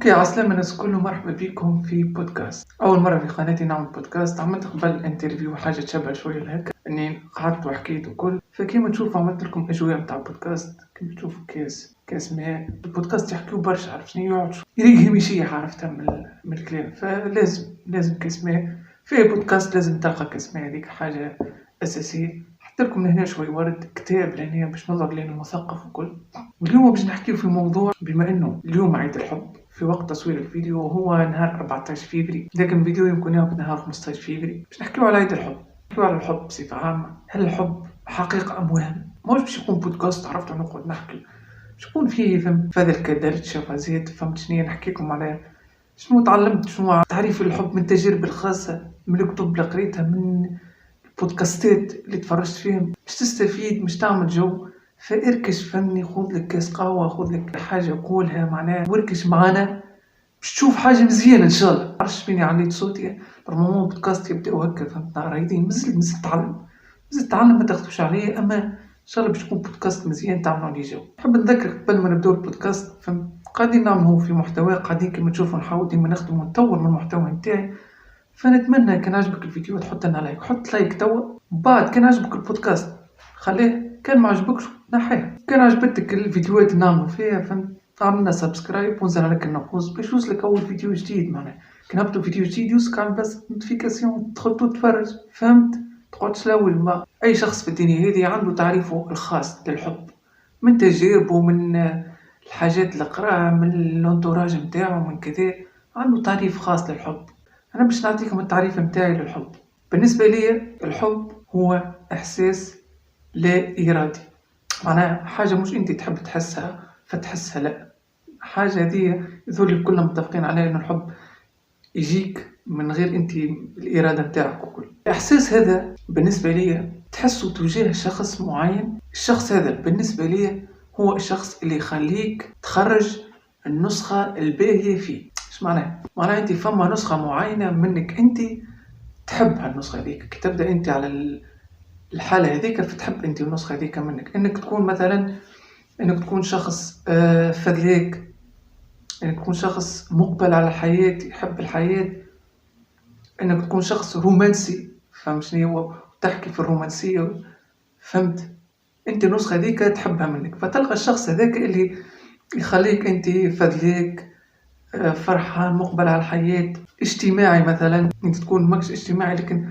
اوكي، عسلامة الناس كله، مرحبا بكم في بودكاست. اول مرة في قناتي نعمل بودكاست. عملت قبل انترفيو حاجة تشبه شوية لهكا، اني قعدت وحكيت وكل، فكيما تشوفوا عملت لكم اجواء متاع بودكاست. كيما تشوفوا كاس ماء. البودكاست يحكيو برشا، عرفت شنو يقعد يريق هميشية، عرفتها من الكلام. فلازم كاس ماء في بودكاست، لازم تلقى كاس ماء، هذيك حاجة اساسية. حط لكم هنا شوي ورد كتاب لهنا باش نظهر لين مثقف وكل. واليوم باش نحكيو في موضوع، بما انه اليوم عيد الحب في وقت تصوير الفيديو، وهو نهار 14 فبراير، لكن الفيديو يمكن يوم نهار 15 فبراير. باش نحكيو على عيد الحب، نحكيو على الحب بصفة عامة. هل الحب حقيقة أم وهم؟ مش باش يكون بودكاست عرفتوا نقعد نحكي، باش يكون فيه فهذا الكدرت شفازيت، فهمت شنو نحكيكم على شنو تعلمت، شنو تعريف الحب من تجارب الخاصة، من الكتب اللي قريتها، من البودكاستات اللي تفرجت فيهم، باش تستفيد، مش تعمل جو. فاركش فهمني، خذ لك كاس قهوة، خذ لك حاجة قولها معناها، واركش معنا باش تشوف حاجة مزيانة إن شاء الله. معرفش فيني عليت صوتي، نورمالمون بودكاست يبداو هكا، فهمت رايدين مازلت تعلم ما تاخذوش عليه، أما إن شاء الله باش تكون بودكاست مزيان تعملوا عليه جو. نحب نذكرك قبل ما نبداو البودكاست، فهمت قاعدين نعملوا في محتوى، قاعدين كما تشوفوا نحاول ديما نخدم ونطور من المحتوى نتاعي. فنتمنى كان عجبك الفيديو تحط لنا لايك، حط لايك توا. بعد كان عجبك البودكاست خليه، كان ما عجبكش نحيه. كان عجبتك الفيديوهات اللي نعملوا فيها، فهمت، عملنا سبسكرايب ونزل عليك النقوص باش يوصلك اول فيديو جديد. معناها كان هبطوا فيديو جديد يوصلك على بس نوتيفيكاسيون، تدخل تتفرج، فهمت. تقعدش الاول. ما اي شخص في الدنيا هذه عنده تعريفه الخاص للحب، من تجاربه، من الحاجات اللي قراها، من الانتوراج نتاعو، من كذا. عنده تعريف خاص للحب. أنا باش نعطيكم التعريف متاعي للحب. بالنسبة لي الحب هو إحساس لا إرادي، معناها حاجة مش أنت تحب تحسها فتحسها، لا، حاجة دي ذول كلنا متفقين عليها، إنه الحب يجيك من غير أنت الإرادة متاعك وكل. الإحساس هذا بالنسبة لي تحسه تجاه شخص معين. الشخص هذا بالنسبة لي هو الشخص اللي يخليك تخرج النسخة الباهية فيه. ايش معناه؟ معناه انت فما نسخة معينة منك انت تحب هالنسخة هذيك. كي تبدا انت على الحالة هذيك فتحب انت النسخة هذيك منك، انك تكون مثلا، انك تكون شخص فذلك، انك تكون شخص مقبل على الحياة، يحب الحياة، انك تكون شخص رومانسي، فهمت شنو هو، تحكي في الرومانسية، فهمت. انت النسخة هذيك تحبها منك، فتلقى الشخص هذاك اللي يخليك انت فذلك، فرحان، مقبل على الحياة، اجتماعي. مثلا انت تكون ماكش اجتماعي، لكن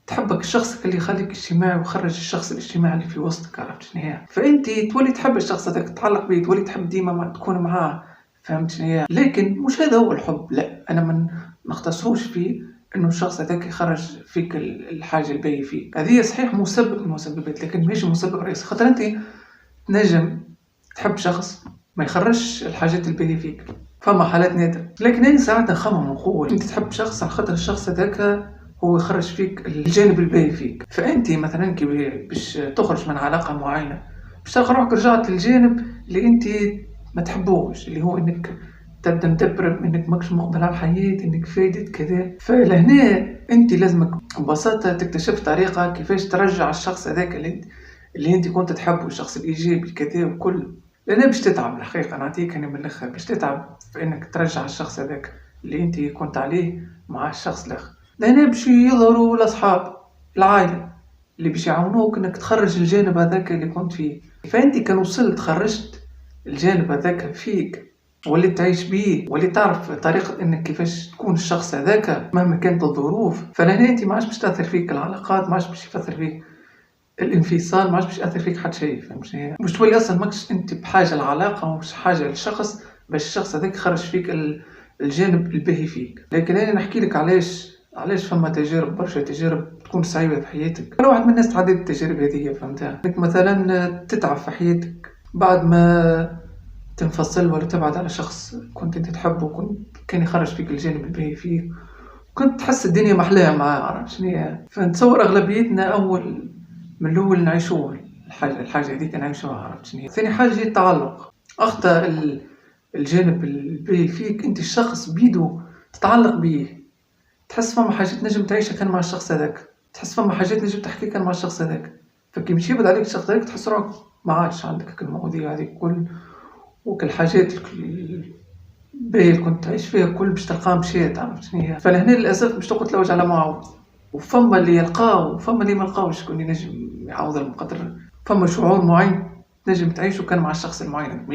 تحبك الشخص اللي يخليك اجتماعي ويخرج الشخص الاجتماعي اللي في وسطك، عرفت شنو هي. فانت تولي تحب الشخص هذاك، تتعلق به، تولي تحب ديما ما تكون معاه، فهمت شنو هي. لكن مش هذا هو الحب، لا، انا ما نختصروش فيه انه الشخص هذاك يخرج فيك الحاجه الباهيه فيك. هذه صحيح مسبب من المسببات، لكن ماهيش مسبب رئيسي. خاطر انت تنجم تحب شخص ما يخرجش الحاجات الباهيه فيك، فما حالات نادرة. لكن أنا ساعات نخمم ونقول أنت تحب شخص على خاطر الشخص هذاك هو يخرج فيك الجانب الباهي فيك. فأنت مثلا كي باش تخرج من علاقة معينة، باش تلقى روحك رجعت للجانب اللي أنت ما تحبوش، اللي هو أنك تبدا مدبر، انك ماكش مقبل على الحياة، انك فايدت كذا. فلهنا انت لازمك ببساطة تكتشف طريقة كيفاش ترجع الشخص هذاك اللي انت كنت تحبه، الشخص الايجابي كذا وكل. لأنها باش تتعب الحقيقة، نعطيك أنا من الآخر، باش تتعب في إنك ترجع الشخص هذاك اللي أنت كنت عليه مع الشخص الآخر. لأنها باش يظهروا الأصحاب، العائلة، اللي باش يعاونوك إنك تخرج الجانب هذاك اللي كنت فيه. فأنت كان وصلت خرجت الجانب هذاك فيك، وليت تعيش بيه، وليت تعرف طريقة إنك كيفاش تكون الشخص هذاك مهما كانت الظروف. فلهنا أنت ما عادش باش تأثر فيك العلاقات، ما عادش باش يأثر فيك الانفصال، ما عادش باش يأثر فيك حتى شيء، فهمت شنو هي. باش تولي اصلا ماكش انت بحاجه العلاقه ومش حاجه للشخص باش الشخص هذاك يخرج فيك الجانب الباهي فيك. لكن انا نحكي لك علاش فما تجارب، برشا تجارب تكون صعيبه في حياتك. انا واحد من الناس تعديت التجارب هذه، فهمتها. انك مثلا تتعب في حياتك بعد ما تنفصل ولا تبعد على شخص كنت انت تحبه، كان يخرج فيك الجانب الباهي فيك، كنت تحس الدنيا محلاها معاه، عرفت شنو هي. فنتصور اغلبيتنا اول من الاول نعيشوه الحاجه هذيك نعيشوها، عرفت شنو هي. ثاني حاجه هي التعلق. اخطا الجانب الباهي فيك، انت الشخص بيدو تتعلق بيه، تحس فما حاجات نجم تعيشها كان مع الشخص هذاك، تحس فما حاجات نجم تحكي كان مع الشخص هذاك. فكي مش يبعد عليك الشخص هذاك تحس روحك ما عادش عندك المواضيع هذيك كل، وكل حاجات باهي كنت تعيش فيها كل باش تلقاه مشيت، عرفت شنيا؟ فلهنا للاسف باش تقعد تلوج على معوض، وفما اللي يلقاه وفما اللي ما يلقاوش، شكون ينجم يعوض المقدر. فما شعور معين تنجم تعيشه كان مع الشخص المعين،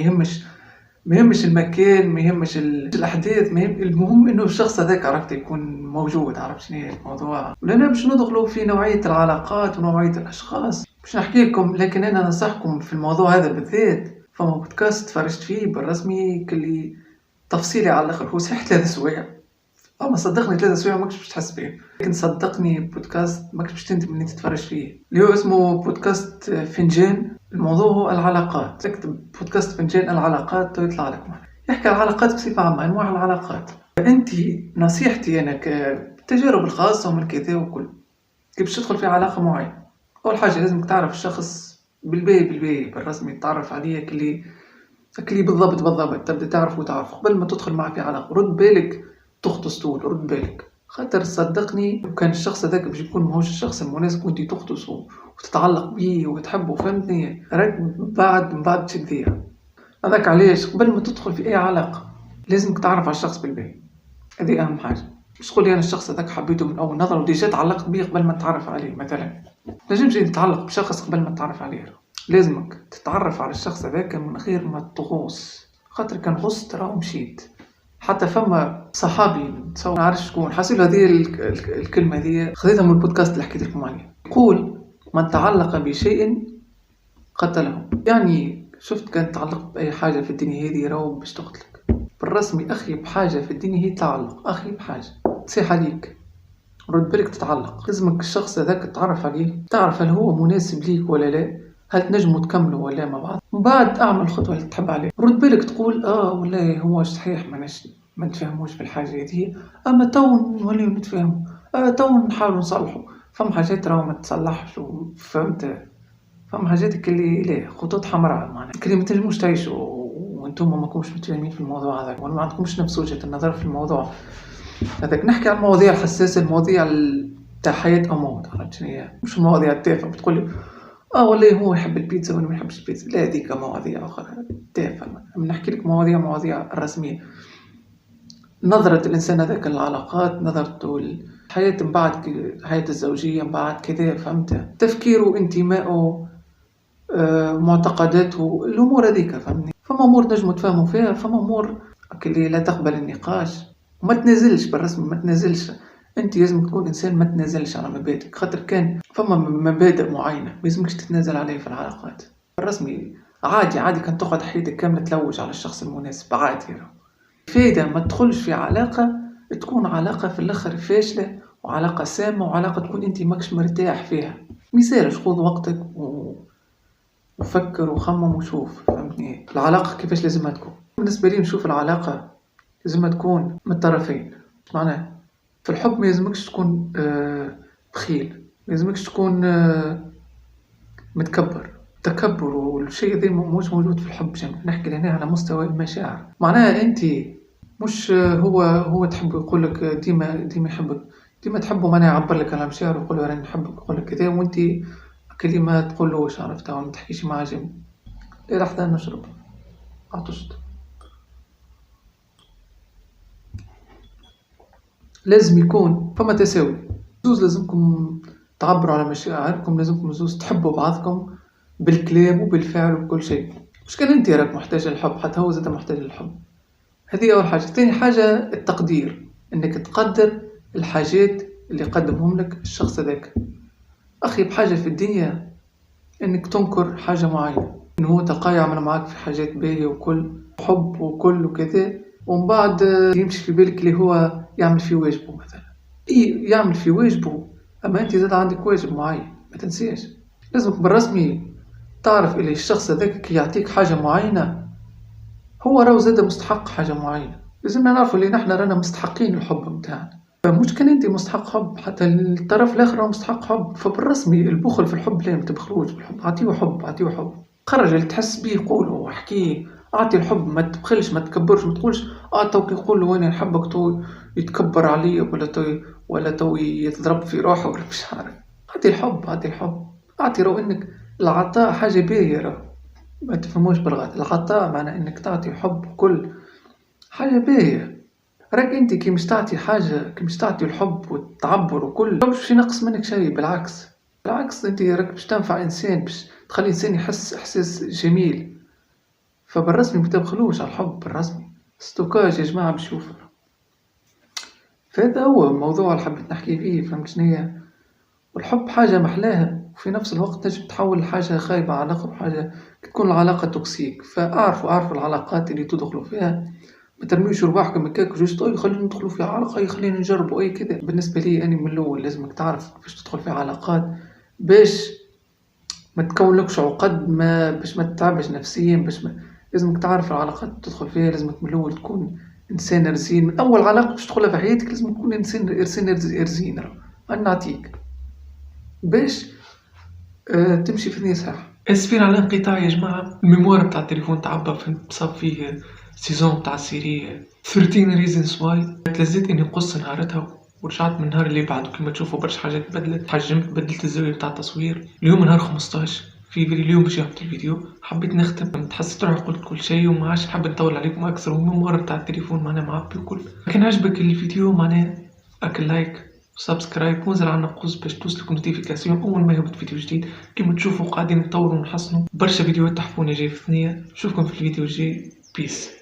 ما يهمش المكان، ما يهمش الاحداث، المهم انه الشخص هذاك عرفت يكون موجود، عرفت شنو هي الموضوع. ولنا باش ندخلوا في نوعيه العلاقات ونوعيه الاشخاص باش نحكي لكم، لكن انا ننصحكم في الموضوع هذا بالذات. فما بودكاست تفرجت فيه بالرسمي كلي تفصيلي على الاخر، هو صحيح 3 سوايع، اما صدقني 3 سوايع ماكش باش تحس بيه، لكن صدقني بودكاست ماكش باش تندم انك تتفرج فيه، اللي هو اسمه بودكاست فنجان. الموضوع هو العلاقات، تكتب بودكاست فنجان العلاقات يطلع لك معنا. يحكي عن العلاقات بصفة عامة، انواع العلاقات. انت نصيحتي انا كتجارب الخاصة ومن كذا وكل، كيف باش تدخل في علاقة معينة، اول حاجة لازم تعرف الشخص بالباهي بالرسمي، تعرف عليه كلي بالضبط تبدا تعرف وتعرف قبل ما تدخل معه في علاقة. رد بالك تغطس طول، رد بالك، خاطر صدقني وكان الشخص هذاك باش يكون ماهوش الشخص المناسب وانت تغطس وتتعلق بيه وتحبه، فهمتني؟ راك من بعد تشديها. هذاك علاش قبل ما تدخل في اي علاقة لازمك تعرف على الشخص بالباهي، هذه اهم حاجة. مش تقول لي انا الشخص هذاك حبيته من اول نظرة وديجا تعلقت بيه قبل ما تتعرف عليه مثلا. نجمش تتعلق بشخص قبل ما تتعرف عليه، لازمك تتعرف على الشخص هذاك من غير ما تغوص، خاطر كان غصت راه مشيت. حتى فما صحابي تصور نعرفش شكون حاسيل هذه الكلمة هذه خذيتها من البودكاست اللي حكيت لكم عليه، يقول من تعلق بشيء قتله. يعني شفت كان تعلق بأي حاجة في الدنيا هذه راهو باش تقتلك بالرسمي. أخي بحاجة في الدنيا هي تعلق، أخي بحاجة تصيح عليك، رد بالك تتعلق. لازمك الشخص هذاك تتعرف عليه، تعرف هل هو مناسب ليك ولا لا، هل تنجموا تكملوا ولا مع بعض. من بعد اعمل الخطوه اللي تحب عليه. رد بالك تقول والله هو صحيح ما نتفاهموش في الحاجه هذه، اما تو نوليو نتفاهموا، تو نحاولوا نصلحوا. فما حاجات راهو ما تصلحش، فهمت؟ فما حاجات اللي لا خطوط حمراء معناها اللي ما تنجموش تعيشوا وانتم ما كنتوش متفاهمين في الموضوع هذا، ولا ما عندكمش نفس وجهه النظر في الموضوع هذاك. نحكي عن المواضيع الحساسة، المواضيع تاع حياة أو موت، عرفت شنو هي؟ مش المواضيع التافهة بتقول لي والله هو يحب البيتزا وأنا ما نحبش البيتزا، لا هذيك مواضيع أخرى تافهة. نحكي لك مواضيع رسمية. نظرة الإنسان هذاك للعلاقات، نظرته الحياة من بعد، حياة الزوجية من بعد كذا، فهمت؟ تفكيره، انتمائه، معتقداته، الأمور هذيك، فهمني؟ فما أمور نجموا تفهموا فيها، فما أمور اللي لا تقبل النقاش. وما تنزلش بالرسم، ما تنزلش. انت لازم تكون انسان ما تنزلش على مبادئك، خاطر كان فما مبادئ معينه ما لازمكش تتنازل عليها في العلاقات. بالرسمي عادي كان تقعد حياتك كامله تلوج على الشخص المناسب، عادي. فايدة ما تدخلش في علاقه تكون علاقه في الاخر فاشله، وعلاقه سامه، وعلاقه تكون انت ماكش مرتاح فيها. مثال خذ وقتك وفكر وخمم وشوف، فهمتني؟ العلاقه كيفاش لازم تكون. بالنسبه لي نشوف العلاقه لازم تكون من الطرفين. معناه في الحب ما يلزمكش تكون بخيل، ما يلزمكش تكون متكبر. تكبر والشيء ذي مش موجود في الحب جميل. نحكي هنا على مستوى المشاعر. معناها انت مش هو تحب يقول لك ديما يحبك، ديما تحبه، معناها يعبر لك على مشاعر ويقول له راني نحبك، يقول لك كذا، وانت كلمه تقول له واش عرفتها وما تحكيش معاه جميل. لا لحظه نشرب عطشت. لازم يكون فما تساوي، زوز لازمكم تعبروا على مشاعركم، لازمكم زوز تحبوا بعضكم بالكلام وبالفعل وبكل شيء. مش كان انت راك محتاج للحب، حتى هو زاد محتاج للحب. هذه اول حاجه. ثاني حاجه التقدير، انك تقدر الحاجات اللي قدمهم لك الشخص ذاك. اخي بحاجه في الدنيا انك تنكر حاجه معينه، انه هو تلقاه يعمل معاك في حاجات باهيه وكل حب وكل وكذا، ومن بعد يمشي في بالك اللي هو يعمل في واجبه مثلا. يعمل في واجبه، اما انت زاد عندك واجب معين ما تنساش. لازمك بالرسمي تعرف اللي الشخص هذاك يعطيك حاجه معينه، هو راهو زاد مستحق حاجه معينه. لازمنا نعرفوا اللي نحنا رانا مستحقين الحب متاعنا. فمش كان انت مستحق حب، حتى الطرف الاخر هو مستحق حب. فبالرسمي البخل في الحب لا، ما تبخلوش بالحب. اعطيه حب، خرج اللي تحس بيه قوله واحكيه. اعطي الحب، ما تبخلش، ما تكبرش، ما تقولش تو كي يقول له انا نحبك تو يتكبر عليك، ولا تو يتضرب في روحه، ولا مش عارف. اعطي الحب. اعطي رو انك العطاء حاجه باهيه، ما تفهموش بالغلط. العطاء معناه انك تعطي حب كل حاجة باهية. راك انت كي مش تعطي حاجة، كي مش تعطي الحب والتعبر وكل مش ينقص منك شيء، بالعكس. بالعكس انت راك باش تنفع انسان، باش تخلي انسان يحس احساس جميل. فبالرسمي ما تبخلوش على الحب بالرسمي. ستوكاج يا جماعة باش يوفر. فهذا هو الموضوع اللي حبيت نحكي فيه، فهمت شنيا؟ والحب حاجة محلاها، وفي نفس الوقت تجم تحول لحاجة خايبة على الآخر، وحاجة تكون العلاقة توكسيك. فأعرفوا العلاقات اللي تدخلوا فيها، ما ترميوش رواحكم هكاك جوست أي خلينا ندخلوا في علاقة، أي خلينا نجربوا أي كذا. بالنسبة لي أنا من الأول لازمك تعرف باش تدخل في علاقات، باش ما تكونلكش عقد، ما باش ما تتعبش نفسيا، باش ما لازمك تعرف العلاقات تدخل فيها. لازمك من الأول تكون إنسان رزين. من أول علاقة باش تدخلها في حياتك لازم تكون إنسان رزين. أنا نعطيك باش تمشي في الدنيا صح. اسفين على الانقطاع يا جماعة، الميموار بتاع التليفون تعبى، بصاب فيه سيزون بتاع السيري 13 reasons why. تلزيت اني نقص نهارتها، ورجعت من النهار اللي بعده كما تشوفوا برشا حاجات بدلت. حجمت، بدلت الزاوية بتاع التصوير. اليوم نهار 15 في اليوم باش يهبط الفيديو. حبيت نختم، تحسيت روحي قلت كل شيء وما عادش حاب نطول عليكم اكثر، والميموار بتاع التليفون معناها معبي وكل. كان عجبك الفيديو معناها اكل لايك وسبسكرايب، وانزل على النقوز باش توصلك نوتيفيكاسيون اول ما يهبط فيديو جديد. كيما تشوفوا قاعدين نطوروا ونحسنوا برشا فيديوهات تحفوني جاي في الثانية. نشوفكم في الفيديو الجاي. بيس.